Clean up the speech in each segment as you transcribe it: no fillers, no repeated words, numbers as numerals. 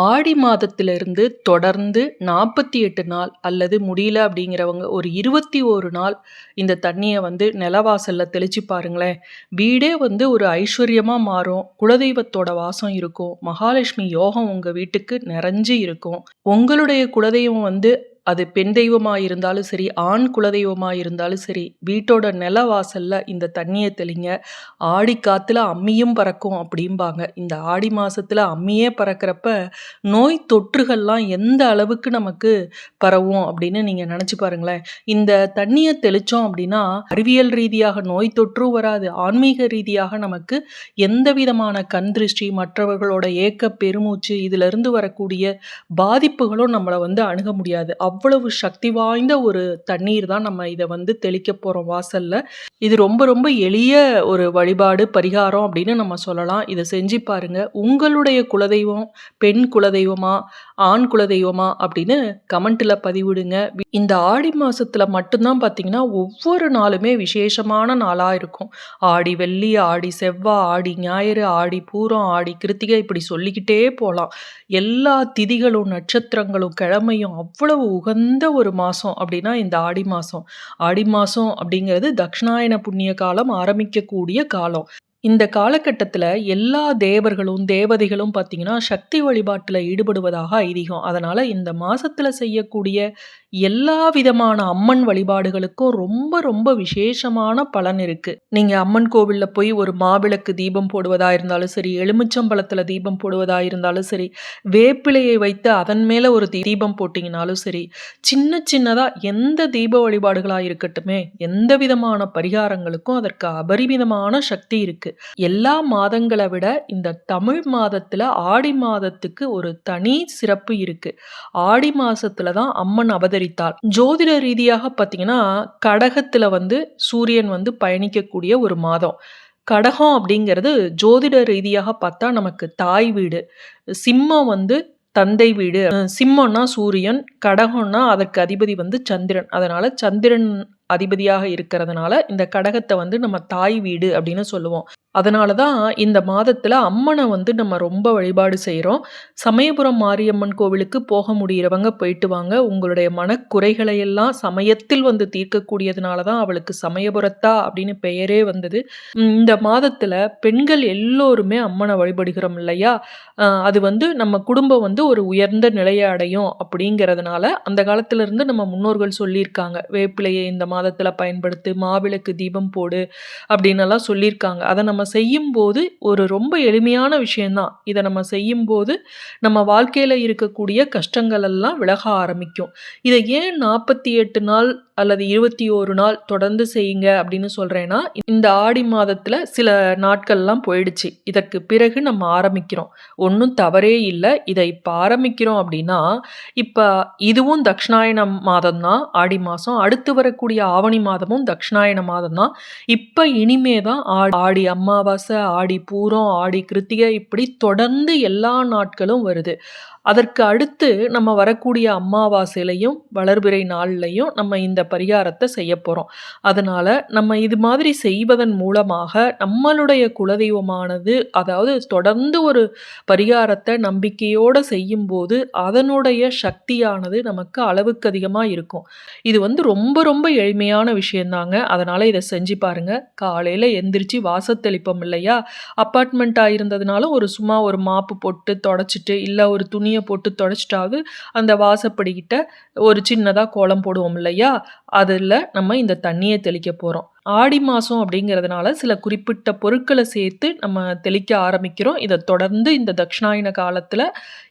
ஆடி மாதத்திலிருந்து தொடர்ந்து 48 நாள் அல்லது முடியல அப்படிங்கிறவங்க ஒரு 21 நாள் இந்த தண்ணிய நிலவாசல்ல தெளிச்சு பாருங்களேன். வீடே ஒரு ஐஸ்வர்யமா மாறும். குலதெய்வத்தோட வாசம் இருக்கும். மகாலட்சுமி யோகம் உங்க வீட்டுக்கு நிறைஞ்சு இருக்கும். உங்களுடைய குலதெய்வம் அது பெண் தெய்வமா இருந்தாலும் சரி, ஆண் குலதெய்வமா இருந்தாலும் சரி, வீட்டோட நிலவாசல்ல இந்த தண்ணிய தெளிங்க. ஆடி காத்துல அம்மியும் பறக்கும் அப்படிம்பாங்க. இந்த ஆடி மாசத்துல அம்மியே பறக்கிறப்ப நோய் தொற்றுகள்லாம் எந்த அளவுக்கு நமக்கு பரவும் அப்படின்னு நீங்க நினைச்சு பாருங்களேன். இந்த தண்ணிய தெளிச்சோம் அப்படின்னா அறிவியல் ரீதியாக நோய் தொற்றும் வராது. ஆன்மீக ரீதியாக நமக்கு எந்த விதமான கண் திருஷ்டி, மற்றவர்களோட ஏக்க பெருமூச்சு இதிலிருந்து வரக்கூடிய பாதிப்புகளும் நம்மள அணுக முடியாது. அவ்வளவு சக்தி வாய்ந்த ஒரு தண்ணீர் தான் நம்ம இத தெளிக்க போறோம் வாசல்ல. இது ரொம்ப ரொம்ப எளிய ஒரு வழிபாடு, பரிகாரம் அப்படின்னு நம்ம சொல்லலாம். இத செஞ்சு பாருங்க. உங்களுடைய குலதெய்வம் பெண் குலதெய்வமா, ஆண் குலதெய்வமா அப்படின்னு கமெண்ட்ல பதிவிடுங்க. இந்த ஆடி மாசத்துல மட்டும் தான் பார்த்தீங்கன்னா, ஒவ்வொரு நாளுமே விசேஷமான நாளா இருக்கும். ஆடி வெள்ளி, ஆடி செவ்வா, ஆடி ஞாயிறு, ஆடி பூரம், ஆடி கிருத்திகை இப்படி சொல்லிக்கிட்டே போலாம். எல்லா திதிகளும், நட்சத்திரங்களும், கிழமையும் அவ்வளவு உகந்த ஒரு மாசம் அப்படின்னா இந்த ஆடி மாசம். ஆடி மாசம் அப்படிங்கிறது தக்ஷிணாயன புண்ணிய காலம் ஆரம்பிக்கக்கூடிய காலம். இந்த காலகட்டத்துல எல்லா தேவர்களும், தேவதைகளும் பார்த்தீங்கன்னா, சக்தி வழிபாட்டுல ஈடுபடுவதாக ஐதீகம். அதனால இந்த மாசத்துல செய்யக்கூடிய எல்லா விதமான அம்மன் வழிபாடுகளுக்கும் ரொம்ப ரொம்ப விசேஷமான பலன் இருக்கு. நீங்க அம்மன் கோவில்ல போய் ஒரு மாவிளக்கு தீபம் போடுவதா இருந்தாலும் சரி, எலுமிச்சம்பழத்துல தீபம் போடுவதா இருந்தாலும் சரி, வேப்பிலையை வைத்து அதன் மேல ஒரு தீபம் போட்டீங்கனாலும் சரி, சின்ன சின்னதா எந்த தீப வழிபாடுகளா இருக்கட்டுமே, எந்த விதமான பரிகாரங்களுக்கும் அதற்கு அபரிமிதமான சக்தி இருக்கு. எல்லா மாதங்களை விட இந்த தமிழ் மாதத்துல ஆடி மாதத்துக்கு ஒரு தனி சிறப்பு இருக்கு. ஆடி மாசத்துல தான் அம்மன் அவதரித்தாள். ஜோதிட ரீதியாக பார்த்தீங்கன்னா, கடகத்துல சூரியன் பயணிக்கக்கூடிய ஒரு மாதம். கடகம் அப்படிங்கிறது ஜோதிட ரீதியாக பார்த்தா நமக்கு தாய் வீடு. சிம்மம் தந்தை வீடு. சிம்மம்னா சூரியன், கடகம்னா அதற்கு அதிபதி சந்திரன். அதனால சந்திரன் அதிபதியாக இருக்கிறதுனால இந்த கடகத்தை நம்ம தாய் வீடு அப்படின்னு சொல்லுவோம். அதனால தான் இந்த மாதத்துல அம்மனை நம்ம ரொம்ப வழிபாடு செய்கிறோம். சமயபுரம் மாரியம்மன் கோவிலுக்கு போக முடிகிறவங்க போயிட்டு வாங்க. உங்களுடைய மனக்குறைகளை எல்லாம் சமயத்தில் தீர்க்கக்கூடியதுனால தான் அவளுக்கு சமயபுரத்தா அப்படின்னு பெயரே வந்தது. இந்த மாதத்துல பெண்கள் எல்லோருமே அம்மனை வழிபடுகிறோம் இல்லையா? அது நம்ம குடும்பம் ஒரு உயர்ந்த நிலையை அடையும் அப்படிங்கிறதுனால அந்த காலத்துல இருந்து நம்ம முன்னோர்கள் சொல்லியிருக்காங்க. வேப்பிலையை இந்த மாதத்துல பயன்படுத்து, மாவிளக்கு தீபம் போடு அப்படின்னு எல்லாம் சொல்லியிருக்காங்க. அதை நம்ம செய்யும்போது ஒரு ரொம்ப எளிமையான விஷயம்தான். இதை நம்ம செய்யும்போது நம்ம வாழ்க்கையில இருக்கக்கூடிய கஷ்டங்கள் எல்லாம் விலக ஆரம்பிக்கும். இதை ஏன் 48 நாள் அல்லது 21 நாள் தொடர்ந்து செய்யுங்க அப்படின்னு சொல்றேன்னா, இந்த ஆடி மாதத்துல சில நாட்கள்லாம் போயிடுச்சு. இதற்கு பிறகு நம்ம ஆரம்பிக்கிறோம். ஒன்றும் தவறே இல்லை. இதை இப்போ ஆரம்பிக்கிறோம் அப்படின்னா, இப்போ இதுவும் தக்ஷிணாயன மாதம் தான், ஆடி மாதம். அடுத்து வரக்கூடிய ஆவணி மாதமும் தக்ஷிணாயன மாதம் தான். இப்போ இனிமே தான் ஆடி அமாவாசை, ஆடி பூரம், ஆடி கிருத்திகை இப்படி தொடர்ந்து எல்லா நாட்களும் வருது. அதற்கு அடுத்து நம்ம வரக்கூடிய அமாவாசையிலையும் வளர்பிறை நாள்லையும் நம்ம இந்த பரிகாரத்தை செய்ய போகிறோம். அதனால நம்ம இது மாதிரி செய்வதன் மூலமாக நம்மளுடைய குலதெய்வமானது, அதாவது தொடர்ந்து ஒரு பரிகாரத்தை நம்பிக்கையோடு செய்யும்போது அதனுடைய சக்தியானது நமக்கு அளவுக்கு அதிகமாக இருக்கும். இது ரொம்ப ரொம்ப எளிமையான விஷயந்தாங்க. அதனால இதை செஞ்சு பாருங்க. காலையில் எந்திரிச்சு வாசத்தெளிப்போம் இல்லையா? அப்பார்ட்மெண்ட்டாக இருந்ததுனால சும்மா ஒரு மாப்பு போட்டு தொடச்சிட்டு, இல்லை ஒரு துணியை போட்டு தொடச்சிட்டாவது அந்த வாசப்படிக்கிட்ட ஒரு சின்னதா கோலம் போடுவோம் இல்லையா? அதில் நம்ம இந்த தண்ணியை தெளிக்க போகிறோம். ஆடி மாதம் அப்படிங்கிறதுனால சில குறிப்பிட்ட பொருட்களை சேர்த்து நம்ம தெளிக்க ஆரம்பிக்கிறோம். இதை தொடர்ந்து இந்த தக்ஷிணாயன காலத்தில்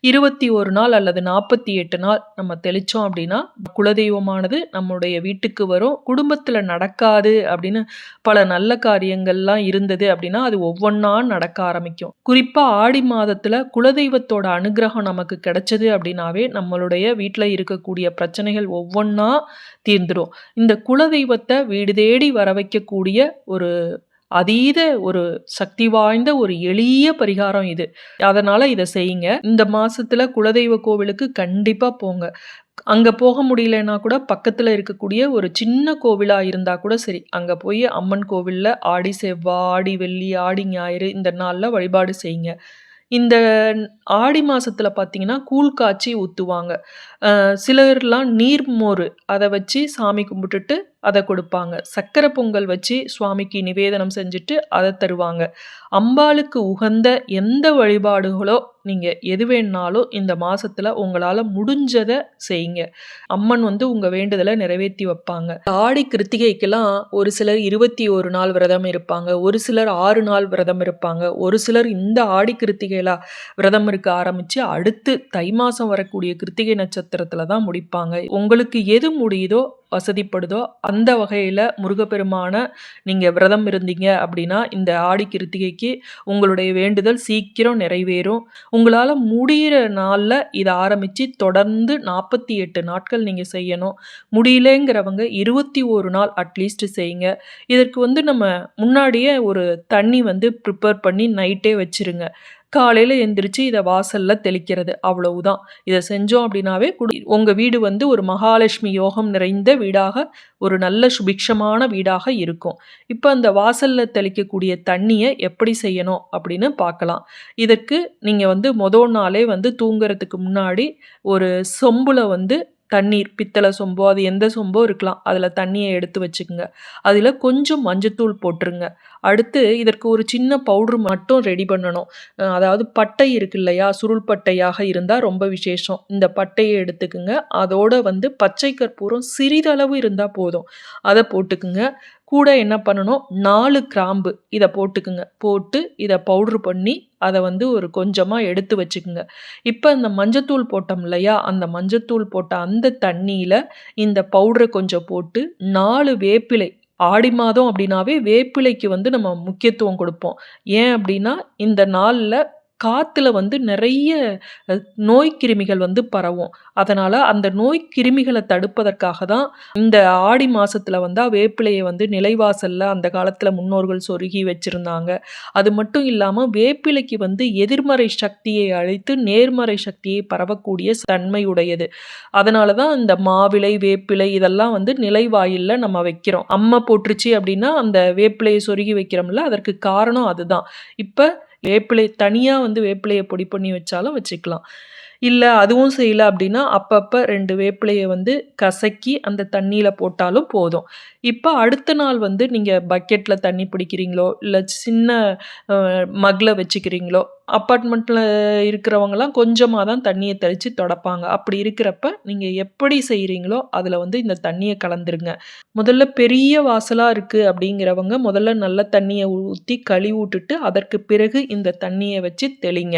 21 நாள் அல்லது 48 நாள் நம்ம தெளித்தோம் அப்படின்னா குலதெய்வமானது நம்முடைய வீட்டுக்கு வரும். குடும்பத்தில் நடக்காது அப்படின்னு பல நல்ல காரியங்கள்லாம் இருந்தது அப்படின்னா அது ஒவ்வொன்றா நடக்க ஆரம்பிக்கும். குறிப்பாக ஆடி மாதத்தில் குலதெய்வத்தோட அனுகிரகம் நமக்கு கிடைச்சது அப்படின்னாவே நம்மளுடைய வீட்டில் இருக்கக்கூடிய பிரச்சனைகள் ஒவ்வொன்றா தீர்ந்துடும். இந்த குலதெய்வத்தை வீடு தேடி வர வைக்கக்கூடிய ஒரு அதீத ஒரு சக்தி வாய்ந்த ஒரு எளிய பரிகாரம் இது. அதனால இதை செய்யுங்க. இந்த மாசத்துல குலதெய்வ கோவிலுக்கு கண்டிப்பா போங்க. அங்க போக முடியலன்னா கூட பக்கத்துல இருக்கக்கூடிய ஒரு சின்ன கோவிலா இருந்தா கூட சரி, அங்க போய் அம்மன் கோவில்ல ஆடி செவ்வா, ஆடி வெள்ளி, ஆடி ஞாயிறு இந்த நாள்ல வழிபாடு செய்யுங்க. இந்த ஆடி மாசத்துல பார்த்தீங்கன்னா, கூழ் காய்ச்சி ஊத்துவாங்க. சிலர்லாம் நீர்மோரு அத வச்சு சாமி கும்பிட்டுட்டு அத கொடுப்பாங்க. சர்க்கரை பொங்கல் வச்சு சுவாமிக்கு நிவேதனம் செஞ்சுட்டு அத தருவாங்க. அம்பாளுக்கு உகந்த எந்த வழிபாடுகளோ நீங்க எது வேணுனாலும் இந்த மாசத்துல உங்களால முடிஞ்சத செய்யுங்க. அம்மன் வந்து உங்க வேண்டுதல நிறைவேத்தி வைப்பாங்க. ஆடி கிருத்திகைக்கெல்லாம் ஒரு சிலர் 21 நாள் விரதம் இருப்பாங்க. ஒரு சிலர் 6 நாள் விரதம் இருப்பாங்க. ஒரு சிலர் இந்த ஆடி கிருத்திகையில விரதம் இருக்க ஆரம்பிச்சு, அடுத்து தை மாசம் வரக்கூடிய கிருத்திகை நட்சத்திரத்துல தான் முடிப்பாங்க. உங்களுக்கு எது முடியுதோ, வசதிப்படுதோ அந்த வகையில முருகப்பெருமான நீங்க விரதம் இருந்தீங்க அப்படின்னா, இந்த ஆடி கிருத்திகைக்கு உங்களுடைய வேண்டுதல் சீக்கிரம் நிறைவேறும். உங்களால முடியிற நாள்ல இத ஆரம்பிச்சு தொடர்ந்து 48 நாட்கள் நீங்க செய்யணும். முடியலங்கிறவங்க 21 நாள் அட்லீஸ்ட் செய்யுங்க. இதற்கு வந்து நம்ம முன்னாடியே ஒரு தண்ணி வந்து ப்ரிப்பேர் பண்ணி நைட்டே வச்சுருங்க. காலையில எந்திரிச்சு இத வாசல்ல தெளிக்கிறது. அவ்வளவுதான். இத செஞ்சோம் அப்படின்னாவே உங்க வீடு வந்து ஒரு மகாலட்சுமி யோகம் நிறைந்த வீடாக, ஒரு நல்ல சுபிக்ஷமான வீடாக இருக்கும். இப்ப அந்த வாசல்ல தெளிக்கக்கூடிய தண்ணிய எப்படி செய்யணும் அப்படின்னு பார்க்கலாம். இதற்கு நீங்க வந்து நாளே வந்து தூங்குறதுக்கு முன்னாடி ஒரு சொம்புல வந்து தண்ணீர் பித்தள சொம்போ, அது எந்த சொம்போ இருக்கலாம். அதுல தண்ணிய எடுத்து வச்சுக்கங்க. அதுல கொஞ்சம் மஞ்சத்தூள் போட்டுருங்க. அடுத்து இதற்கு ஒரு சின்ன பவுடர் மட்டும் ரெடி பண்ணணும். அதாவது பட்டை இருக்கு இல்லையா? சுருள் பட்டையாக இருந்தா ரொம்ப விசேஷம். இந்த பட்டைய எடுத்துக்குங்க. அதோட வந்து பச்சை கற்பூரம் சிறிதளவு இருந்தா போதும். அத போட்டுக்குங்க. கூட என்ன பண்ணணும், 4 கிராம்பு இத போட்டுக்குங்க. போட்டு இத பவுடர் பண்ணி அத வந்து ஒரு கொஞ்சமா எடுத்து வச்சுக்குங்க. இப்ப இந்த மஞ்சத்தூள் போட்டோம் இல்லையா? அந்த மஞ்சத்தூள் போட்ட அந்த தண்ணீல இந்த பவுடர கொஞ்சம் போட்டு 4 வேப்பிலை ஆடி மாதம் அப்படின்னாவே வேப்பிலைக்கு வந்து நம்ம முக்கியத்துவம் கொடுப்போம். ஏன் அப்படின்னா, இந்த நாள்ல காத்துல வந்து நிறைய அ நோய் கிருமிகள் வந்து பரவும். அதனால அந்த நோய் கிருமிகள தடுப்பதற்காக தான் இந்த ஆடி மாசத்துல வந்தா வேப்பிலைய வந்து நிலைவாசல்ல அந்த காலத்துல முன்னோர்கள் சொருகி வச்சிருந்தாங்க. அது மட்டும் இல்லாம வேப்பிலைக்கு வந்து எதிர்மறை சக்தியை அழித்து நேர்மறை சக்தியை பரவக்கூடிய தன்மை உடையது. அதனால தான் இந்த மாவிலை, வேப்பிலை இதெல்லாம் வந்து நிலைவாயில்ல நம்ம வைக்கிறோம். அம்ம போட்டுருச்சு அப்படின்னா, அந்த வேப்பிலைய சொருகி வைக்கிறோம்ல, அதற்கு காரணம் அதுதான். இப்ப வேப்பிலை தனியா வந்து வேப்பிலைய பொடி பண்ணி வச்சாலும் வச்சுக்கலாம். இல்ல அதுவும் செய்யல அப்படின்னா, அப்பப்ப 2 வேப்பிலைய வந்து கசக்கி அந்த தண்ணீல போட்டாலும் போதும். இப்ப அடுத்த நாள் வந்து நீங்க பக்கெட்ல தண்ணி பிடிக்கிறீங்களோ, இல்ல சின்ன மக்ல வச்சுக்கிறீங்களோ, அப்பார்ட்மெண்ட்ல இருக்கிறவங்கலாம் கொஞ்சமா தான் தண்ணிய தெளிச்சு தொடைப்பாங்க. அப்படி இருக்கிறப்ப நீங்க எப்படி செய்றீங்களோ, அதுல வந்து இந்த தண்ணிய கலந்துருங்க. முதல்ல பெரிய வாசலா இருக்கு அப்படிங்கிறவங்க, முதல்ல நல்ல தண்ணிய ஊத்தி கழுவி விட்டுட்டு, அதற்கு பிறகு இந்த தண்ணிய வச்சு தெளிங்க.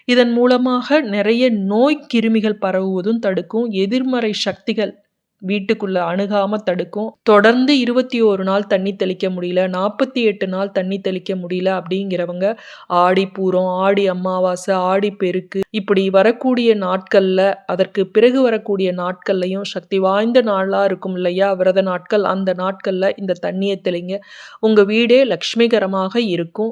இதன் மூலமாக நிறைய நோய் கிருமிகள் பரவுவதும் தடுக்கும். எதிர்மறை சக்திகள் வீட்டுக்குள்ள அணுகாம தடுக்கும். தொடர்ந்து 21 நாள் தண்ணி தெளிக்க முடியல, 48 நாள் தண்ணி தெளிக்க முடியல அப்படிங்கிறவங்க, ஆடி பூரம், ஆடி அமாவாசை, ஆடி பெருக்கு இப்படி வரக்கூடிய நாட்கள்ல, அதற்கு பிறகு வரக்கூடிய நாட்கள்லயும் சக்தி வாய்ந்த நாளா இருக்கும் இல்லையா? விரத நாட்கள். அந்த நாட்கள்ல இந்த தண்ணிய தெளிங்க. உங்க வீடே லட்சுமிகரமாக இருக்கும்.